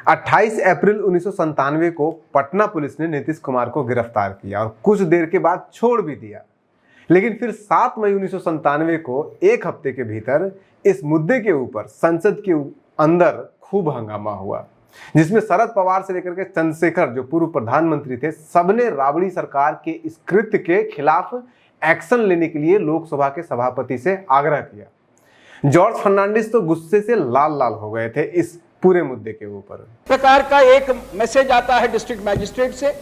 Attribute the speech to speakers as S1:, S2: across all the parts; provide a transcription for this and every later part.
S1: 28 अप्रैल 1997 को पटना पुलिस ने नीतीश कुमार को गिरफ्तार किया और कुछ देर के बाद छोड़ भी दिया। लेकिन फिर 7 मई 1997 को एक हफ्ते के भीतर इस मुद्दे के ऊपर संसद के अंदर खूब हंगामा हुआ, जिसमें शरद पवार से लेकर के चंद्रशेखर जो पूर्व प्रधानमंत्री थे, सबने राबड़ी सरकार के इस कृत्य के खिलाफ एक्शन लेने के लिए लोकसभा के सभापति से आग्रह किया। जॉर्ज फर्नांडिस तो गुस्से से लाल लाल हो गए थे इस पूरे मुद्दे के ऊपर।
S2: प्रकार का एक मैसेज आता है डिस्ट्रिक्ट मैजिस्ट्रेट से,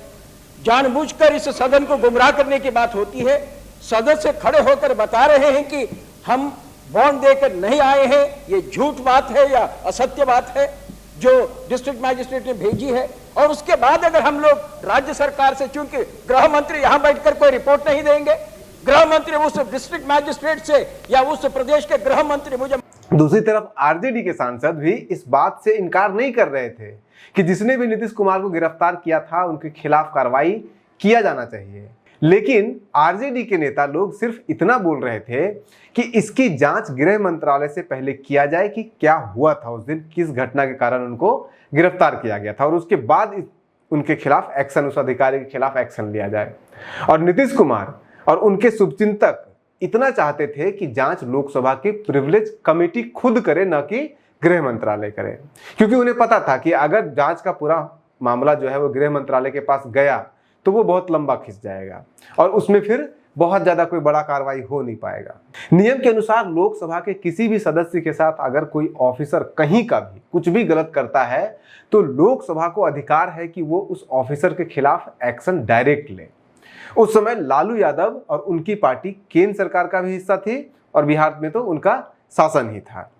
S2: जानबूझकर इस सदन को गुमराह करने की बात होती है। सदस्य खड़े होकर बता रहे हैं कि हम बॉन्ड देकर नहीं आए हैं, ये झूठ बात है या असत्य बात है जो डिस्ट्रिक्ट मैजिस्ट्रेट ने भेजी है। और उसके बाद अगर हम लोग राज्य सरकार से, चूंकि गृह मंत्री यहां बैठकर कोई रिपोर्ट नहीं देंगे, गृह मंत्री उस डिस्ट्रिक्ट मैजिस्ट्रेट से या उस प्रदेश के गृह मंत्री मुझे।
S1: दूसरी तरफ आरजेडी के सांसद भी इस बात से इनकार नहीं कर रहे थे कि जिसने भी नीतीश कुमार को गिरफ्तार किया था उनके खिलाफ कार्रवाई किया जाना चाहिए। लेकिन आरजेडी के नेता लोग सिर्फ इतना बोल रहे थे कि इसकी जांच गृह मंत्रालय से पहले किया जाए कि क्या हुआ था उस दिन, किस घटना के कारण उनको गिरफ्तार किया गया था, और उसके बाद उनके खिलाफ एक्शन, उस अधिकारी के खिलाफ एक्शन लिया जाए। और नीतीश कुमार और उनके शुभचिंतक इतना चाहते थे कि जांच लोकसभा की प्रिविलेज कमेटी खुद करे, न कि गृह मंत्रालय करे, क्योंकि उन्हें पता था कि अगर जांच का पूरा मामला जो है वो गृह मंत्रालय के पास गया तो वो बहुत लंबा खिंच जाएगा और उसमें फिर बहुत ज्यादा कोई बड़ा कार्रवाई हो नहीं पाएगा। नियम के अनुसार लोकसभा के किसी भी सदस्य के साथ अगर कोई ऑफिसर कहीं का भी कुछ भी गलत करता है तो लोकसभा को अधिकार है कि वो उस ऑफिसर के खिलाफ एक्शन डायरेक्ट ले। उस समय लालू यादव और उनकी पार्टी केंद्र सरकार का भी हिस्सा थी और बिहार में तो उनका शासन ही था।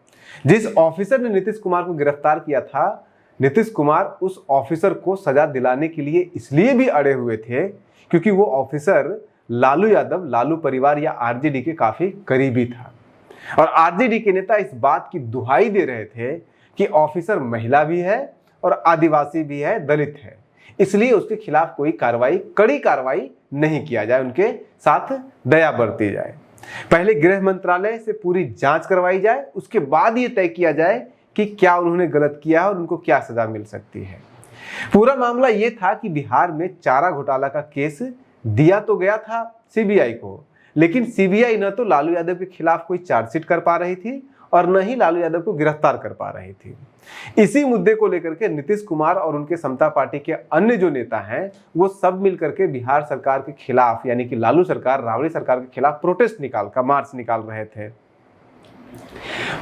S1: जिस ऑफिसर ने नीतीश कुमार को गिरफ्तार किया था, नीतीश कुमार उस ऑफिसर को सजा दिलाने के लिए इसलिए भी अड़े हुए थे क्योंकि वो ऑफिसर लालू यादव, लालू परिवार या आरजेडी के काफी करीबी था। और आरजेडी के नेता इस बात की दुहाई दे रहे थे कि ऑफिसर महिला भी है और आदिवासी भी है, दलित है, इसलिए उसके खिलाफ कोई कार्रवाई, कड़ी कार्रवाई नहीं किया जाए, उनके साथ दया बरती जाए। पहले गृह मंत्रालय से पूरी जांच करवाई जाए, उसके बाद ये तय किया जाए कि क्या उन्होंने गलत किया है और उनको क्या सजा मिल सकती है। पूरा मामला ये था कि बिहार में चारा घोटाला का केस दिया तो गया था सीबीआई को, लेकिन सीबीआई न तो लालू यादव के खिलाफ कोई चार्जशीट कर पा रही थी और न ही लालू यादव को गिरफ्तार कर पा रही थी। इसी मुद्दे को लेकर के नीतीश कुमार और उनके समता पार्टी के अन्य जो नेता हैं वो सब मिलकर के बिहार सरकार के खिलाफ, यानी कि लालू सरकार, राबड़ी सरकार के खिलाफ प्रोटेस्ट मार्च निकाल रहे थे।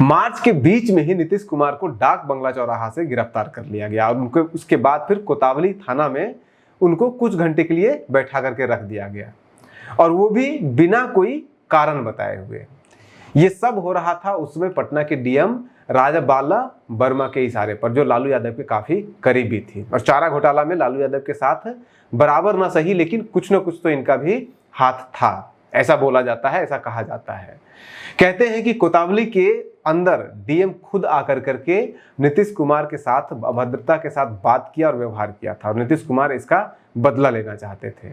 S1: मार्च के बीच में ही नीतीश कुमार को डाक बंगला चौराहा से गिरफ्तार कर लिया गया और उनको उसके बाद फिर कोतावली थाना में उनको कुछ घंटे के लिए बैठा करके रख दिया गया, और वो भी बिना कोई कारण बताए हुए। ये सब हो रहा था उसमें पटना के डीएम राजाबाला वर्मा के इशारे पर, जो लालू यादव के काफी करीबी थी। और चारा घोटाला में लालू यादव के साथ बराबर ना सही लेकिन कुछ न कुछ तो इनका भी हाथ था, ऐसा बोला जाता है, ऐसा कहा जाता है। कहते हैं कि कोतावली के अंदर डीएम खुद आकर करके नीतीश कुमार के साथ अभद्रता के साथ बात किया और व्यवहार किया था और नीतीश कुमार इसका बदला लेना चाहते थे।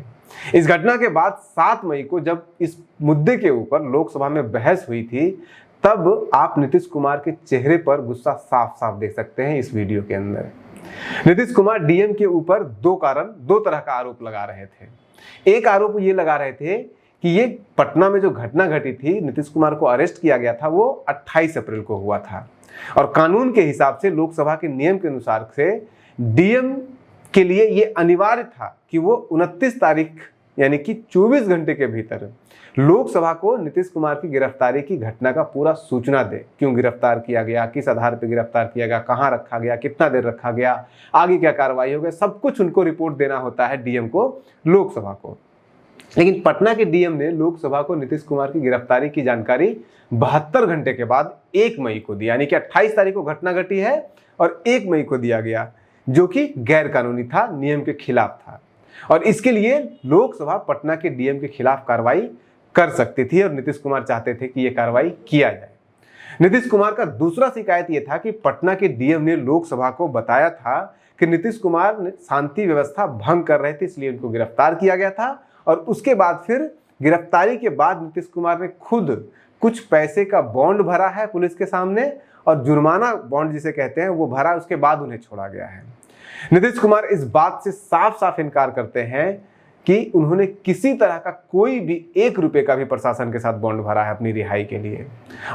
S1: इस घटना के बाद 7 मई को जब इस मुद्दे के ऊपर लोकसभा में बहस हुई थी, तब आप नीतीश कुमार के चेहरे पर गुस्सा साफ साफ देख सकते हैं इस वीडियो के अंदर। नीतीश कुमार डीएम के ऊपर दो तरह का आरोप लगा रहे थे। एक आरोप ये लगा रहे थे कि ये पटना में जो घटना घटी थी, नीतीश कुमार को अरेस्ट किया गया था, वो 28 अप्रैल को हुआ था और कानून के हिसाब से, लोकसभा के नियम के अनुसार से डीएम के लिए ये अनिवार्य था कि वो 29 तारीख यानी कि 24 घंटे के भीतर लोकसभा को नीतीश कुमार की गिरफ्तारी की घटना का पूरा सूचना दे। क्यों गिरफ्तार किया गया, किस आधार पर गिरफ्तार किया गया, कहाँ रखा गया, कितना देर रखा गया, आगे क्या कार्रवाई हो गई, सब कुछ उनको रिपोर्ट देना होता है डीएम को, लोकसभा को। लेकिन पटना के डीएम ने लोकसभा को नीतीश कुमार की गिरफ्तारी की जानकारी 72 घंटे के बाद 1 मई को दी, यानी कि 28 तारीख को घटना घटी है और 1 मई को दिया गया, जो कि गैर कानूनी था, नियम के खिलाफ था। और इसके लिए लोकसभा पटना के डीएम के खिलाफ कार्रवाई कर सकती थी और नीतीश कुमार चाहते थे कि यह कार्रवाई किया जाए। नीतीश कुमार का दूसरा शिकायत यह था कि पटना के डीएम ने लोकसभा को बताया था कि नीतीश कुमार ने शांति व्यवस्था भंग कर रहे थे, इसलिए उनको गिरफ्तार किया गया था। और उसके बाद फिर गिरफ्तारी के बाद नीतीश कुमार ने खुद कुछ पैसे का बॉन्ड भरा है पुलिस के सामने और जुर्माना बॉन्ड जिसे कहते हैं वो भरा, उसके बाद उन्हें छोड़ा गया है। नीतीश कुमार इस बात से साफ साफ इनकार करते हैं कि उन्होंने किसी तरह का कोई भी 1 रुपए का भी प्रशासन के साथ बॉन्ड भरा है अपनी रिहाई के लिए।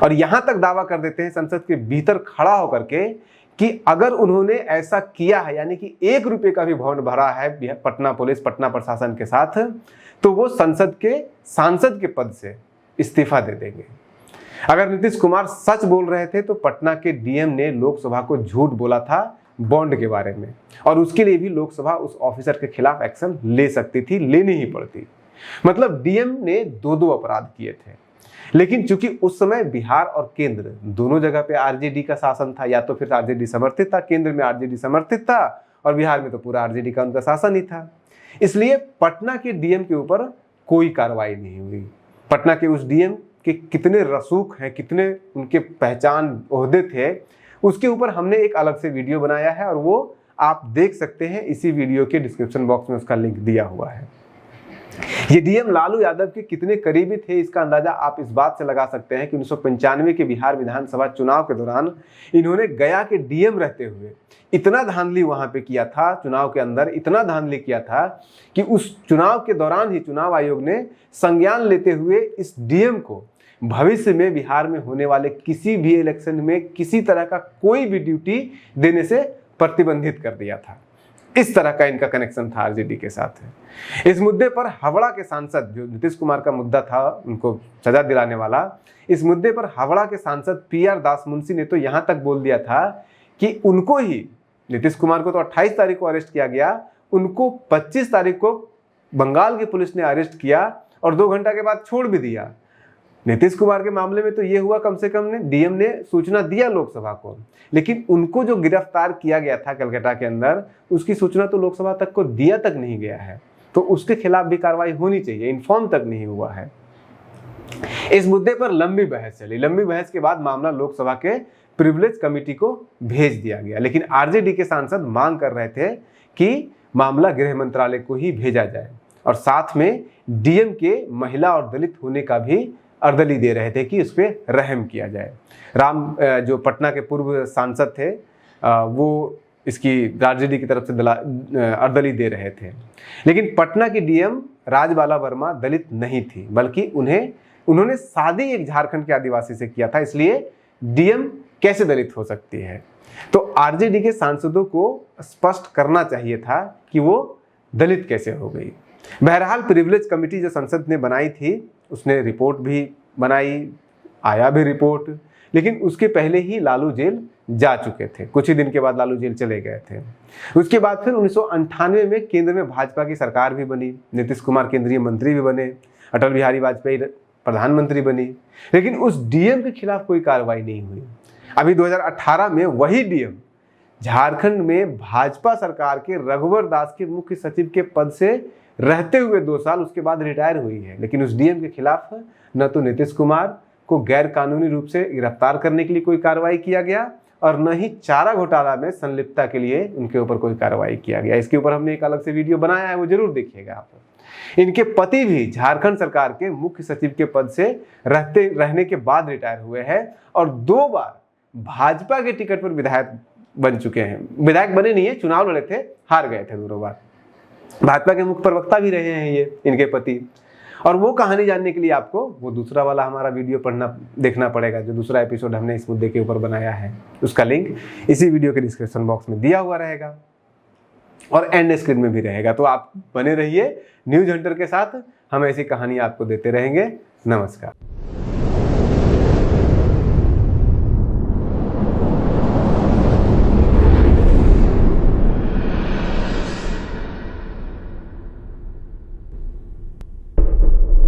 S1: और यहां तक दावा कर देते हैं संसद के भीतर खड़ा होकर के कि अगर उन्होंने ऐसा किया है, यानी कि 1 रुपए का भी बॉन्ड भरा है पटना पुलिस, पटना प्रशासन के साथ, तो वो संसद के सांसद के पद से इस्तीफा दे देंगे। अगर नीतीश कुमार सच बोल रहे थे तो पटना के डीएम ने लोकसभा को झूठ बोला था बॉन्ड के बारे में, और उसके लिए भी लोकसभा उस ऑफिसर के खिलाफ एक्शन ले सकती थी, लेनी ही पड़ती। मतलब डीएम ने 2 अपराध किए थे। लेकिन चूंकि उस समय बिहार और केंद्र दोनों जगह पे आरजेडी का शासन था, या तो फिर आरजेडी समर्थित था, केंद्र में आरजेडी समर्थित था और बिहार में तो पूरा आरजेडी का उनका शासन ही था, इसलिए पटना के डीएम के ऊपर कोई कार्रवाई नहीं हुई। पटना के उस डीएम के कितने रसूख हैं, कितने उनके पहचान ओहदे थे, उसके ऊपर हमने एक अलग से वीडियो बनाया है, और वो आप देख सकते हैं, इसी वीडियो के डिस्क्रिप्शन बॉक्स में उसका लिंक दिया हुआ है। ये डीएम लालू यादव के कितने करीबी थे इसका अंदाजा आप इस बात से लगा सकते हैं कि 1995 के बिहार विधानसभा चुनाव के दौरान इन्होंने गया के डीएम रहते हुए इतना धांधली वहां पे किया था, चुनाव के अंदर इतना धांधली किया था कि उस चुनाव के दौरान ही चुनाव आयोग ने संज्ञान लेते हुए इस डीएम को भविष्य में बिहार में होने वाले किसी भी इलेक्शन में किसी तरह का कोई भी ड्यूटी देने से प्रतिबंधित कर दिया था। इस तरह का इनका कनेक्शन था आरजेडी के साथ। इस मुद्दे पर हावड़ा के सांसद, जो नीतीश कुमार का मुद्दा था उनको सजा दिलाने वाला, इस मुद्दे पर हावड़ा के सांसद PR दास मुंशी ने तो यहां तक बोल दिया था कि उनको ही, नीतीश कुमार को तो 28 तारीख को अरेस्ट किया गया, उनको 25 तारीख को बंगाल की पुलिस ने अरेस्ट किया और 2 घंटा के बाद छोड़ भी दिया। नीतीश कुमार के मामले में तो ये हुआ, कम से कम ने डीएम ने सूचना दिया लोकसभा को, लेकिन उनको जो गिरफ्तार किया गया था कलकत्ता के अंदर, उसकी सूचना तो लोकसभा तक को दिया तक नहीं गया है, तो उसके खिलाफ भी कार्रवाई होनी चाहिए, इन्फॉर्म तक नहीं हुआ है। इस मुद्दे पर लंबी बहस चली। लंबी बहस के बाद मामला लोकसभा के प्रिविलेज कमेटी को भेज दिया गया, लेकिन आरजेडी के सांसद मांग कर रहे थे कि मामला गृह मंत्रालय को ही भेजा जाए, और साथ में डीएम के महिला और दलित होने का भी अर्दली दे रहे थे कि उस पर रहम किया जाए। राम, जो पटना के पूर्व सांसद थे, वो इसकी आरजेडी की तरफ से अर्दली दे रहे थे। लेकिन पटना की डीएम राजबाला वर्मा दलित नहीं थी, बल्कि उन्होंने शादी एक झारखंड के आदिवासी से किया था, इसलिए डीएम कैसे दलित हो सकती है। तो आरजेडी के सांसदों को स्पष्ट करना चाहिए था कि वो दलित कैसे हो गई। बहरहाल प्रिविलेज कमेटी जो संसद ने बनाई थी, उसने रिपोर्ट भी बनाई, आया भी रिपोर्ट, लेकिन उसके पहले ही लालू जेल जा चुके थे। कुछ ही दिन के बाद लालू जेल चले गए थे। उसके बाद फिर 1998 में केंद्र में भाजपा की सरकार भी बनी, नीतीश कुमार केंद्रीय मंत्री भी बने, अटल बिहारी वाजपेयी प्रधानमंत्री बनी, लेकिन उस डीएम के खिलाफ कोई कार्रवाई नहीं हुई। अभी 2018 में वही डीएम झारखंड में भाजपा सरकार के रघुवर दास के मुख्य सचिव के पद से रहते हुए 2 साल उसके बाद रिटायर हुई है, लेकिन उस डीएम के खिलाफ न तो नीतीश कुमार को गैर कानूनी रूप से गिरफ्तार करने के लिए कोई कार्रवाई किया गया, और न ही चारा घोटाला में संलिप्तता के लिए उनके ऊपर कोई कार्रवाई किया गया। इसके ऊपर हमने एक अलग से वीडियो बनाया है, वो जरूर देखिएगा आप। इनके पति भी झारखंड सरकार के मुख्य सचिव के पद से रहने के बाद रिटायर हुए हैं, और 2 बार भाजपा के टिकट पर विधायक बन चुके हैं। विधायक बने नहीं है, चुनाव लड़े थे, हार गए थे 2 बार। भाजपा के मुख्य प्रवक्ता भी रहे हैं ये इनके पति। और वो कहानी जानने के लिए आपको वो दूसरा वाला हमारा वीडियो देखना पड़ेगा, जो दूसरा एपिसोड हमने इस मुद्दे के ऊपर बनाया है। उसका लिंक इसी वीडियो के डिस्क्रिप्शन बॉक्स में दिया हुआ रहेगा और एंड स्क्रीन में भी रहेगा। तो आप बने रहिए न्यूज हंटर के साथ, हम ऐसी कहानी आपको देते रहेंगे। नमस्कार।